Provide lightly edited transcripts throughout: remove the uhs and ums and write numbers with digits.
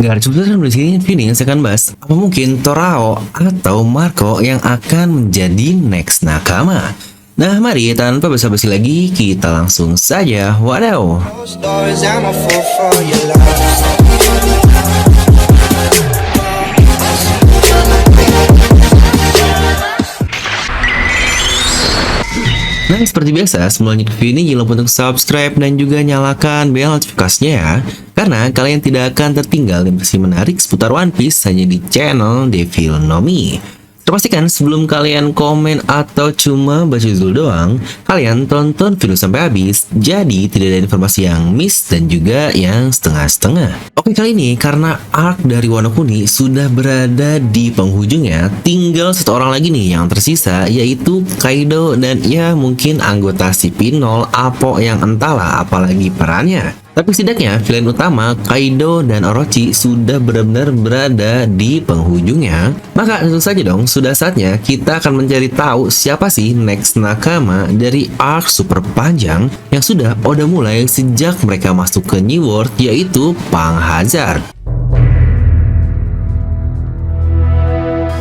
Gak ada sebenarnya di sini Phoenix akan bahas apa mungkin Torao atau Marco yang akan menjadi next nakama. Nah, mari tanpa basa-basi lagi kita langsung saja wadaw. Nah, seperti biasa, sebelum lanjut video ini jangan lupa untuk subscribe dan juga nyalakan bel notifikasinya ya. Karena kalian tidak akan tertinggal informasi menarik seputar One Piece hanya di channel Devil Nomi. Terpastikan sebelum kalian komen atau cuma baca dulu doang, kalian tonton video sampai habis, jadi tidak ada informasi yang miss dan juga yang setengah-setengah. Oke, kali ini karena arc dari Wano Kuni sudah berada di penghujungnya, tinggal satu orang lagi nih yang tersisa, yaitu Kaido dan ya mungkin anggota CP0 Apo yang entahlah apalagi perannya. Tapi setidaknya villain utama Kaido dan Orochi sudah benar-benar berada di penghujungnya. Maka tentu saja dong, sudah saatnya kita akan mencari tahu siapa sih next nakama dari arc super panjang yang sudah Oda mulai sejak mereka masuk ke New World, yaitu Pang Hazard.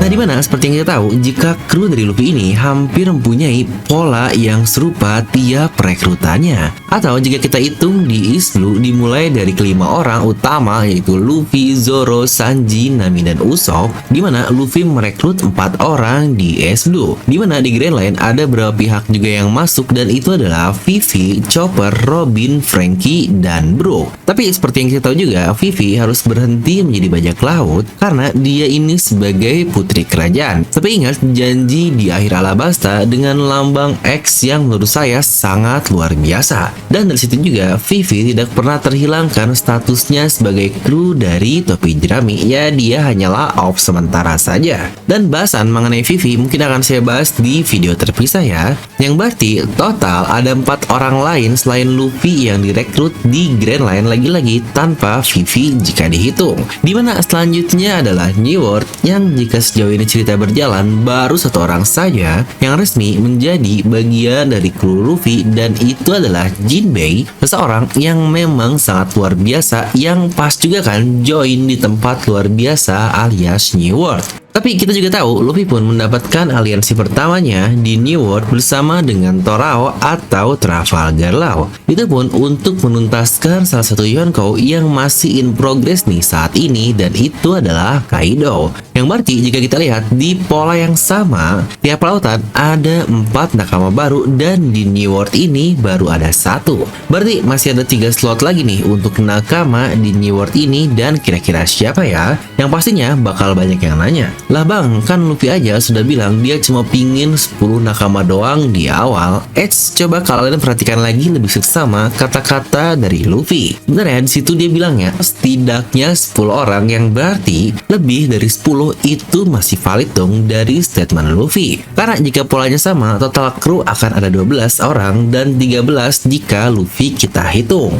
Nah, dimana seperti yang kita tahu, jika kru dari Luffy ini hampir mempunyai pola yang serupa tiap rekrutannya. Atau jika kita hitung di East Blue dimulai dari kelima orang utama, yaitu Luffy, Zoro, Sanji, Nami, dan Usopp, dimana Luffy merekrut 4 orang di East Blue. Dimana di Grand Line ada beberapa pihak juga yang masuk, dan itu adalah Vivi, Chopper, Robin, Franky, dan Bro. Tapi seperti yang kita tahu juga, Vivi harus berhenti menjadi bajak laut karena dia ini sebagai putri kerajaan. Tapi ingat janji di akhir Alabasta dengan lambang X yang menurut saya sangat luar biasa. Dan dari situ juga Vivi tidak pernah terhilangkan statusnya sebagai kru dari topi jerami. Ya, dia hanyalah off sementara saja. Dan bahasan mengenai Vivi mungkin akan saya bahas di video terpisah ya. Yang berarti total ada 4 orang lain selain Luffy yang direkrut di Grand Line, lagi-lagi tanpa Vivi jika dihitung. Dimana selanjutnya adalah New World yang jika sejauh ini cerita berjalan baru 1 orang saja yang resmi menjadi bagian dari kru Luffy, dan itu adalah Jinbei, seseorang yang memang sangat luar biasa yang pas juga kan join di tempat luar biasa alias New World. Tapi kita juga tahu Luffy pun mendapatkan aliansi pertamanya di New World bersama dengan Torao atau Trafalgar Law. Itu pun untuk menuntaskan salah satu Yonkou yang masih in progress nih saat ini, dan itu adalah Kaido. Yang berarti jika kita lihat di pola yang sama, tiap lautan ada 4 nakama baru dan di New World ini baru ada 1. Berarti masih ada 3 slot lagi nih untuk nakama di New World ini, dan kira-kira siapa ya? Yang pastinya bakal banyak yang nanya. Lah bang, kan Luffy aja sudah bilang dia cuma pingin 10 nakama doang di awal. Coba kalian perhatikan lagi lebih seksama kata-kata dari Luffy. Bener ya, disitu dia bilangnya setidaknya 10 orang, yang berarti lebih dari 10 itu masih valid dong dari statement Luffy. Karena jika polanya sama, total kru akan ada 12 orang dan 13 jika Luffy kita hitung.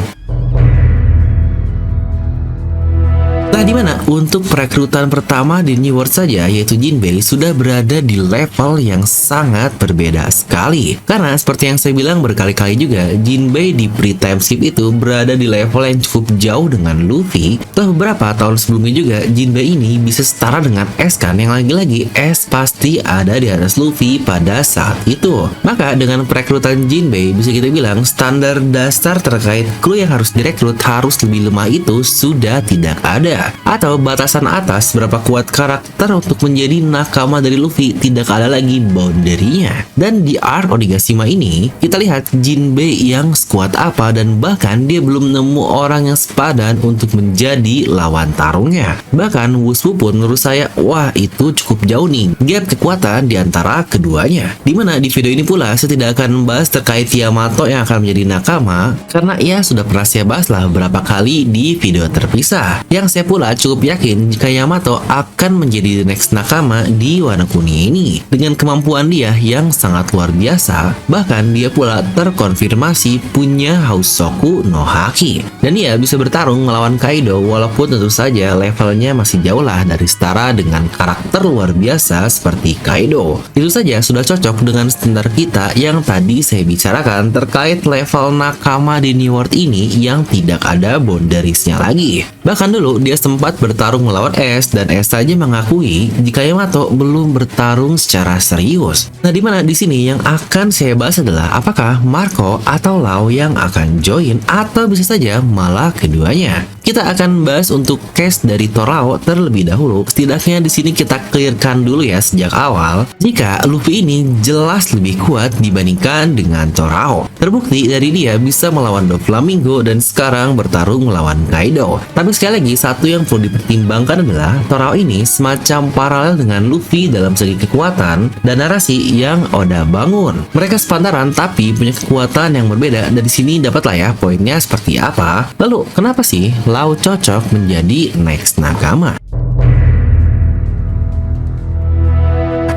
Nah, dimana untuk perekrutan pertama di New World saja, yaitu Jinbei, sudah berada di level yang sangat berbeda sekali. Karena seperti yang saya bilang berkali-kali juga, Jinbei di pre-time skip itu berada di level yang cukup jauh dengan Luffy. Setelah beberapa tahun sebelumnya juga, Jinbei ini bisa setara dengan S kan, yang lagi-lagi S pasti ada di atas Luffy pada saat itu. Maka dengan perekrutan Jinbei, bisa kita bilang standar dasar terkait kru yang harus direkrut harus lebih lemah itu sudah tidak ada. Atau batasan atas berapa kuat karakter untuk menjadi nakama dari Luffy tidak ada lagi boundary-nya. Dan di arc Onigashima ini kita lihat Jinbei yang sekuat apa, dan bahkan dia belum nemu orang yang sepadan untuk menjadi lawan tarungnya. Bahkan Wushu pun menurut saya, wah itu cukup jauh nih gap kekuatan di antara keduanya. Dimana di video ini pula saya tidak akan membahas terkait Yamato yang akan menjadi nakama, karena ya sudah pernah saya bahas lah beberapa kali di video terpisah. Yang saya pula cukup yakin jika Yamato akan menjadi the next nakama di Wano Kuni ini. Dengan kemampuan dia yang sangat luar biasa, bahkan dia pula terkonfirmasi punya Hausoku no Haki. Dan dia bisa bertarung melawan Kaido walaupun tentu saja levelnya masih jauh lah dari setara dengan karakter luar biasa seperti Kaido. Itu saja sudah cocok dengan standar kita yang tadi saya bicarakan terkait level nakama di New World ini yang tidak ada boundariesnya lagi. Bahkan dulu dia sempat bertarung melawan Ace dan Ace saja mengakui jika Yamato belum bertarung secara serius. Nah, dimana di sini yang akan saya bahas adalah apakah Marco atau Lau yang akan join atau bisa saja malah keduanya. Kita akan bahas untuk case dari Torao terlebih dahulu. Setidaknya di sini kita clearkan dulu ya sejak awal jika Luffy ini jelas lebih kuat dibandingkan dengan Torao. Terbukti dari dia bisa melawan Doflamingo dan sekarang bertarung melawan Kaido. Tapi sekali lagi satu yang perlu dipertimbangkan adalah Torao ini semacam paralel dengan Luffy dalam segi kekuatan dan narasi yang Oda bangun. Mereka sepantaran tapi punya kekuatan yang berbeda. Dari sini dapatlah ya poinnya seperti apa. Lalu kenapa sih Lau cocok menjadi next Nakama?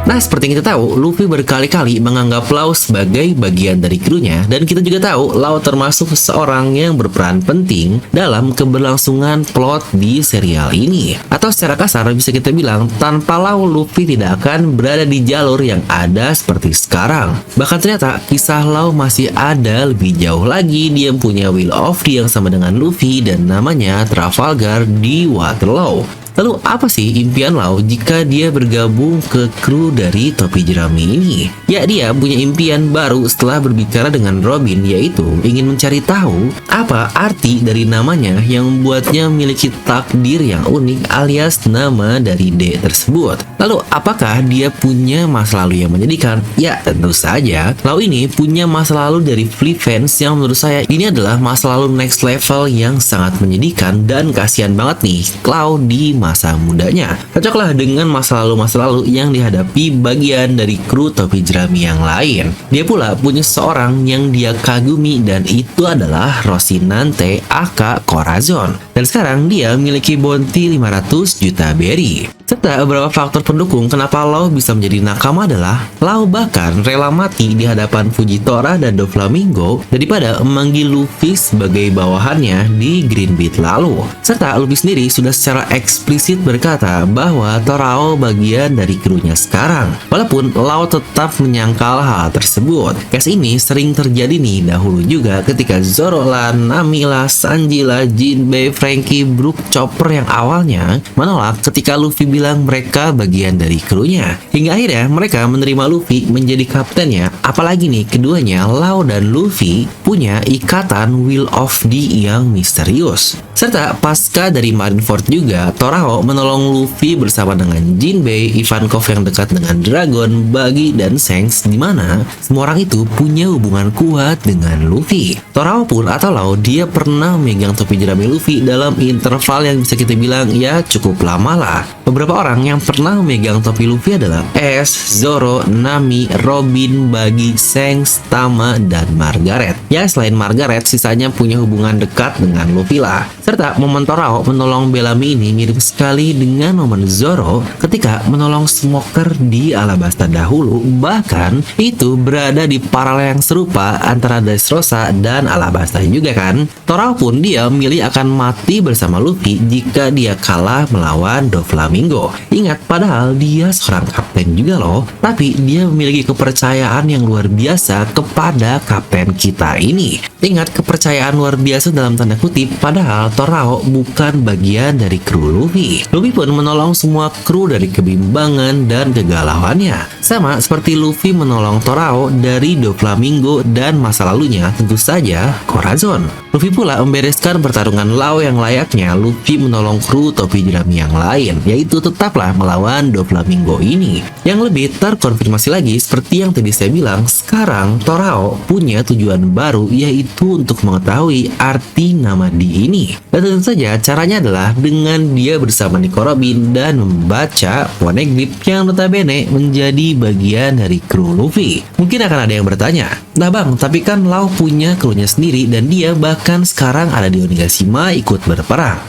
Nah, seperti yang kita tahu, Luffy berkali-kali menganggap Lau sebagai bagian dari krunya, dan kita juga tahu Lau termasuk seseorang yang berperan penting dalam keberlangsungan plot di serial ini. Atau secara kasar bisa kita bilang, tanpa Lau, Luffy tidak akan berada di jalur yang ada seperti sekarang. Bahkan ternyata kisah Lau masih ada lebih jauh lagi. Dia punya Will of the yang sama dengan Luffy dan namanya Trafalgar di Waterloo. Lalu apa sih impian Lau jika dia bergabung ke kru dari topi jerami ini? Ya, dia punya impian baru setelah berbicara dengan Robin, yaitu ingin mencari tahu apa arti dari namanya yang membuatnya memiliki takdir yang unik alias nama dari D tersebut. Lalu apakah dia punya masa lalu yang menyedihkan? Ya, tentu saja. Lau ini punya masa lalu dari Flea Fans yang menurut saya ini adalah masa lalu next level yang sangat menyedihkan dan kasihan banget nih Lau di masa mudanya. Cocoklah dengan masa lalu yang dihadapi bagian dari kru topi jerami yang lain. Dia pula punya seorang yang dia kagumi dan itu adalah Rocinante aka Corazon. Dan sekarang dia memiliki bounty 500 juta berry. Serta beberapa faktor pendukung kenapa Lau bisa menjadi nakama adalah Lau bahkan rela mati di hadapan Fujitora dan Doflamingo daripada memanggil Luffy sebagai bawahannya di Green Beat lalu. Serta Luffy sendiri sudah secara eksplisit berkata bahwa Torao bagian dari krunya sekarang. Walaupun Lau tetap menyangkal hal tersebut. Case ini sering terjadi nih dahulu juga ketika Zoro lah, Nami lah, Sanji lah, Jinbei, Franky, Brook, Chopper yang awalnya menolak ketika Luffy bilang mereka bagian dari krunya. Hingga akhirnya mereka menerima Luffy menjadi kaptennya. Apalagi nih keduanya, Lau dan Luffy, punya ikatan Will of the yang misterius. Serta pasca dari Marineford juga, Torao menolong Luffy bersama dengan Jinbei, Ivankov yang dekat dengan Dragon, Buggy, dan Shanks, di mana semua orang itu punya hubungan kuat dengan Luffy. Torao pun atau Lau, dia pernah memegang topi jerami Luffy dalam interval yang bisa kita bilang ya cukup lama lah. Beberapa orang yang pernah memegang topi Luffy adalah Ace, Zoro, Nami, Robin, Buggy, Shanks, Tama, dan Margaret. Ya, selain Margaret, sisanya punya hubungan dekat dengan Luffy lah. Serta momen Torao menolong Bellamy ini mirip sekali dengan momen Zoro ketika menolong Smoker di Alabasta dahulu. Bahkan itu berada di paralel yang serupa antara Dressrosa dan Alabasta juga kan. Torao pun dia memilih akan mati bersama Luffy jika dia kalah melawan Doflamingo. Ingat, padahal dia seorang kapten juga loh, tapi dia memiliki kepercayaan yang luar biasa kepada kapten kita ini. Ingat, kepercayaan luar biasa dalam tanda kutip, padahal Torao bukan bagian dari kru Luffy. Luffy pun menolong semua kru dari kebimbangan dan kegalauannya. Sama seperti Luffy menolong Torao dari Doflamingo dan masa lalunya tentu saja Corazon. Luffy pula membereskan pertarungan Lau yang layaknya Luffy menolong kru topi jerami yang lain, yaitu tetaplah melawan Doflamingo ini. Yang lebih terkonfirmasi lagi seperti yang tadi saya bilang, sekarang Torao punya tujuan baru, yaitu untuk mengetahui arti nama D ini. Dan tentu saja caranya adalah dengan dia bersama Nico Robin dan membaca Poneglyph yang notabene menjadi bagian dari kru Luffy. Mungkin akan ada yang bertanya, nah bang, tapi kan Lau punya krunya sendiri dan dia bahkan sekarang ada di Onigashima ikut berperang.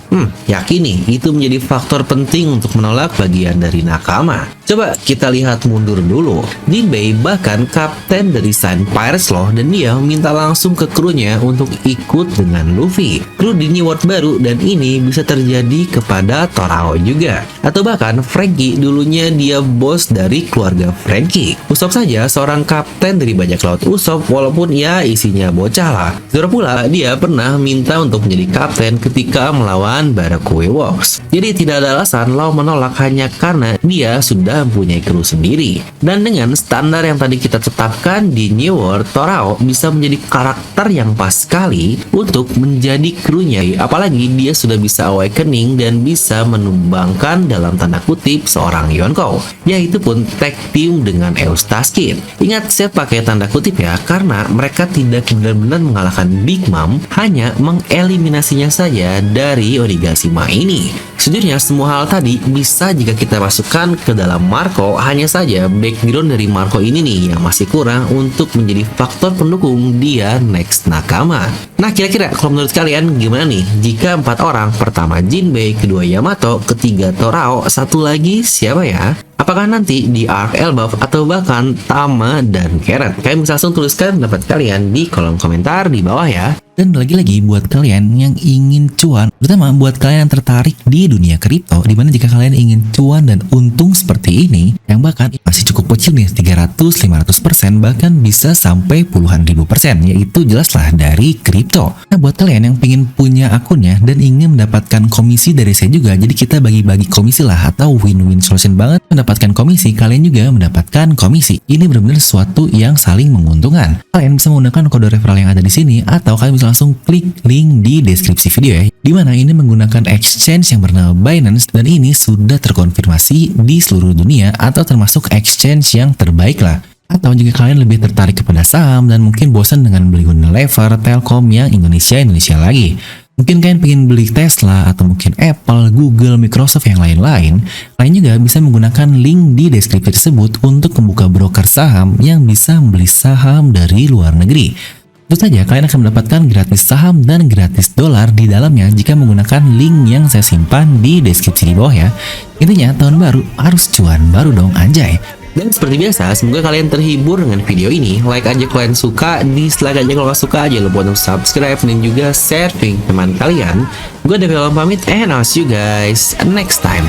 Yakin nih itu menjadi faktor penting untuk menolak bagian dari nakama. Coba kita lihat mundur dulu. Jinbei bahkan kapten dari Sign Pirates loh, dan dia meminta langsung ke krunya untuk ikut dengan Luffy. Kru di New World baru, dan ini bisa terjadi kepada Torao juga. Atau bahkan Franky, dulunya dia bos dari keluarga Franky. Usopp saja seorang kapten dari bajak laut Usopp laptop walaupun ya isinya bocah lah. Zoro pula dia pernah minta untuk menjadi kapten ketika melawan Barakue Works. Jadi tidak ada alasan Lau menolak hanya karena dia sudah mempunyai kru sendiri. Dan dengan standar yang tadi kita tetapkan di New World, Torao bisa menjadi karakter yang pas sekali untuk menjadi krunya. Apalagi dia sudah bisa awakening dan bisa menumbangkan dalam tanda kutip seorang Yonkou, yaitu pun tag team dengan Eustaskin. Ingat saya pakai tanda kutip ya, karena mereka tidak benar-benar mengalahkan Big Mom, hanya mengeliminasinya saja dari Onigashima ini. Sejujurnya semua hal tadi bisa jika kita masukkan ke dalam Marco, hanya saja background dari Marco ini nih yang masih kurang untuk menjadi faktor pendukung dia next nakama. Nah kira-kira kalau menurut kalian gimana nih jika 4 orang, pertama Jinbei, kedua Yamato, ketiga Torao, satu lagi siapa ya? Apakah nanti di Arc Elbaf atau bahkan Tama dan Carrot? Kalian bisa langsung tuliskan pendapat kalian di kolom komentar di bawah ya. Dan lagi-lagi buat kalian yang ingin cuan, terutama buat kalian yang tertarik di dunia kripto, dimana jika kalian ingin cuan dan untung seperti ini, yang bahkan masih cukup kecil nih, 300-500%, bahkan bisa sampai puluhan ribu persen, yaitu jelaslah dari kripto. Nah buat kalian yang ingin punya akunnya dan ingin mendapatkan komisi dari saya juga, jadi kita bagi-bagi komisi lah, atau win-win solution banget. Mendapatkan komisi, kalian juga mendapatkan komisi. Ini benar-benar sesuatu yang saling menguntungkan. Kalian bisa menggunakan kode referral yang ada di sini, atau kalian bisa langsung klik link di deskripsi video ya, dimana ini menggunakan exchange yang bernama Binance, dan ini sudah terkonfirmasi di seluruh dunia atau termasuk exchange yang terbaik lah. Atau jika kalian lebih tertarik kepada saham dan mungkin bosan dengan beli Unilever, Telkom yang Indonesia lagi, mungkin kalian pengen beli Tesla atau mungkin Apple, Google, Microsoft yang lain-lain, kalian juga bisa menggunakan link di deskripsi tersebut untuk membuka broker saham yang bisa membeli saham dari luar negeri. Tentu saja kalian akan mendapatkan gratis saham dan gratis dolar di dalamnya jika menggunakan link yang saya simpan di deskripsi di bawah ya. Intinya tahun baru harus cuan baru dong anjay. Dan seperti biasa, semoga kalian terhibur dengan video ini. Like aja kalau kalian suka, dislike aja kalau nggak suka, jangan lupa untuk subscribe dan juga share ke teman kalian. Gue Devi pamit, and I'll see you guys next time.